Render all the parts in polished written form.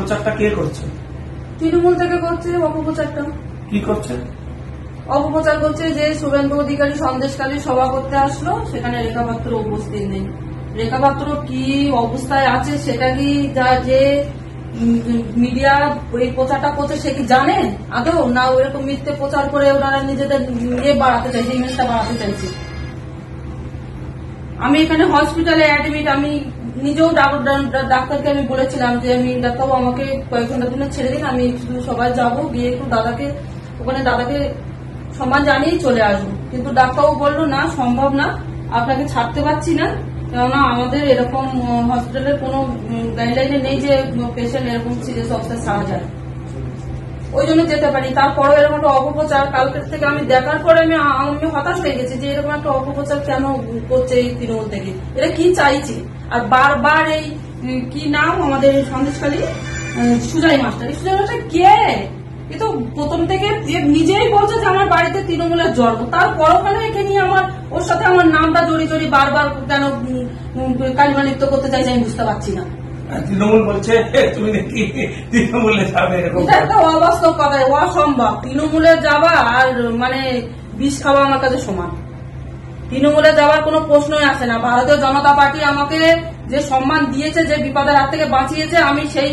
অপপ্রচারটা কে করছে? তৃণমূল থেকে করছে অপপ্রচারটা। কি করছে? অপপ্রচার করছে যে শুভেন্দু অধিকারী সন্দেশকালী সভা করতে আসলো, সেখানে রেখা পাত্র উপস্থিত নেই। রেখা পাত্র কি অবস্থায় আছে সেটা কি যে মিডিয়া এই প্রচারটা করছে সে কি জানে আদৌ, না ওইরকম মিথ্যে প্রচার করে ওনারা নিজেদের বাড়াতে চাইছে, ইমেজটা বাড়াতে চাইছে? আমি এখানে হসপিটালে অ্যাডমিট, আমি নিজেও ডাক্তারকে আমি বলেছিলাম যে আমি ডাক্তারবাবু আমাকে কয়েক ঘন্টার জন্য ছেড়ে দিন, আমি শুধু সবাই যাবো, গিয়ে একটু দাদাকে সম্মান জানিয়েই চলে আসবো। কিন্তু ডাক্তারবাবু বললো না, সম্ভব না, আপনাকে ছাড়তে পারছি না, কেননা আমাদের এরকম হসপিটালের কোনো গাইডলাইনে নেই যে পেশেন্ট এরকম সিরিয়াস অবস্থায় ছাড়া যায়, ওই জন্য যেতে পারি। তারপরেও এরকম একটা অপপ্রচার কালকে থেকে আমি দেখার পরে আমি হতাশ হয়ে গেছি যে এরকম একটা অপপ্রচার কেন করছে এই তৃণমূল থেকে, এরা কি চাইছে। আর বারবার এই কি নাম আমাদের সন্দেশখালী সুজয় মাস্টার, এই সুজয় মাস্টার কে? এ তো প্রথম থেকে নিজেই বলছে যে আমার বাড়িতে তৃণমূলের জন্ম, তারপরও কেন একে নিয়ে ওর সাথে আমার নামটা জড়িয়ে বারবার কেন কালিমা লিপ্ত করতে চাইছে আমি বুঝতে পারছি না। তৃণমূল বলছে তুমি নাকি তৃণমূলে যাবে, এটা একটা অবাস্তব কথা, অসম্ভব। তৃণমূলে যাওয়া আর বিষ খাওয়া আমার কাছে সমান। তৃণমূলে যাওয়ার কোনো প্রশ্নই আসে না। ভারতীয় জনতা পার্টি আমাকে যে সম্মান দিয়েছে, যে বিপদের হাত থেকে বাঁচিয়েছে, আমি সেই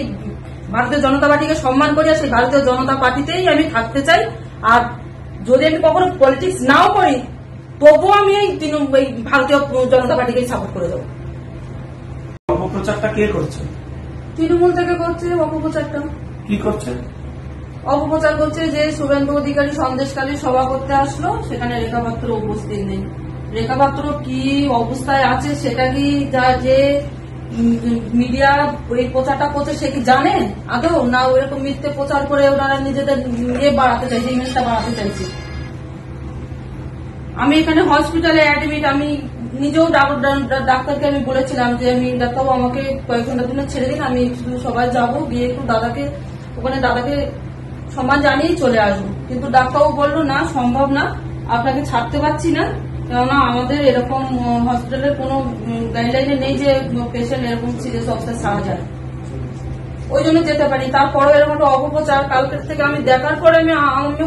ভারতীয় জনতা পার্টিকে সম্মান করি, আর সেই ভারতীয় জনতা পার্টিতেই আমি থাকতে চাই। আর যদি আমি কখনো পলিটিক্স নাও করি তবুও আমি এই ভারতীয় জনতা পার্টিকেই সাপোর্ট করে দেবো। অপপ্রচারটা কে করছে? তৃণমূল থেকে করছে অপপ্রচারটা। কি করছে? অপপ্রচার করছে যে শুভেন্দু অধিকারী সন্দেশকালী সভা করতে আসলো, সেখানে রেখা পাত্র উপস্থিত নেই। রেখা পাত্র কি অবস্থায় আছে সেটা কি যে মিডিয়া এই প্রচারটা করছে সে কি জানে আদৌ, না ওইরকম মিথ্যে প্রচার করে ওনারা নিজেদের বাড়াতে চাইছে, ইমেজটা বাড়াতে চাইছে? আমি এখানে হসপিটালে অ্যাডমিট, আমি নিজেও ডাক্তারকে আমি বলেছিলাম যে আমি ডাক্তারবাবু আমাকে কয়েক ঘন্টার জন্য ছেড়ে দিন, আমি শুধু সবাই যাবো, গিয়ে একটু দাদাকে সম্মান জানিয়েই চলে আসবো। কিন্তু ডাক্তারবাবু বললো না, সম্ভব না, আপনাকে ছাড়তে পারছি না, কেননা আমাদের এরকম হসপিটালের কোনো গাইডলাইনে নেই যে পেশেন্ট এরকম সিরিয়াস অবস্থায় ছাড়া যায়, ওই জন্য যেতে পারি। তারপরেও এরকম একটা অপপ্রচার কালকে থেকে আমি দেখার পরে আমি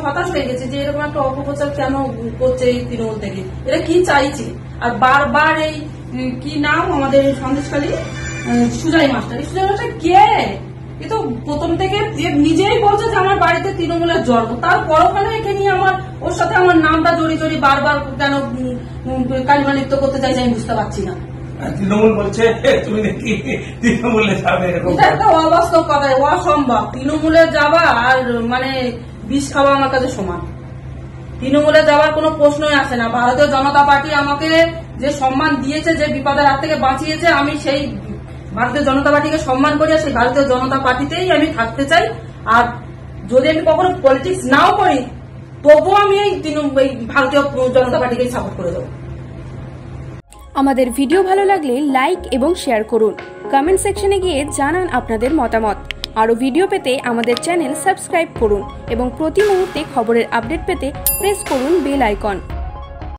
হতাশ হয়ে গেছি যে এরকম একটা অপপ্রচার কেন করছে এই তৃণমূল থেকে, এরা কি চাইছে। আর বারবার এই কি নাম আমাদের সন্দেশখালী সুজয় মাস্টার, এই সুজয় মাস্টার কে? এ তো প্রথম থেকে নিজেই বলছে যে আমার বাড়িতে তৃণমূলের জন্ম, তারপরও কেন একে নিয়ে ওর সাথে আমার নামটা জড়িয়ে বারবার কেন কালিমা লিপ্ত করতে চাইছে আমি বুঝতে পারছি না। তৃণমূল বলছে তুমি নাকি তৃণমূলে যাবে, এটা একটা অবাস্তব কথা, অসম্ভব। তৃণমূলে যাওয়া আর বিষ খাওয়া আমার কাছে সমান। তৃণমূলে যাওয়ার কোনো প্রশ্নই আসে না। ভারতীয় জনতা পার্টি আমাকে যে সম্মান দিয়েছে, যে বিপদের হাত থেকে বাঁচিয়েছে, আমি সেই ভারতীয় জনতা পার্টিকে সম্মান করি, আর সেই ভারতীয় জনতা পার্টিতেই আমি থাকতে চাই। আর যদি আমি কখনো পলিটিক্স নাও করি তবুও আমি এই ভারতীয় জনতা পার্টিকেই সাপোর্ট করে দেবো। আমাদের ভিডিও ভালো লাগলে লাইক এবং শেয়ার করুন। কমেন্ট সেকশনে গিয়ে জানান আপনাদের মতামত। আরও ভিডিও পেতে আমাদের চ্যানেল সাবস্ক্রাইব করুন এবং প্রতি মুহূর্তে খবরের আপডেট পেতে প্রেস করুন বেল আইকন।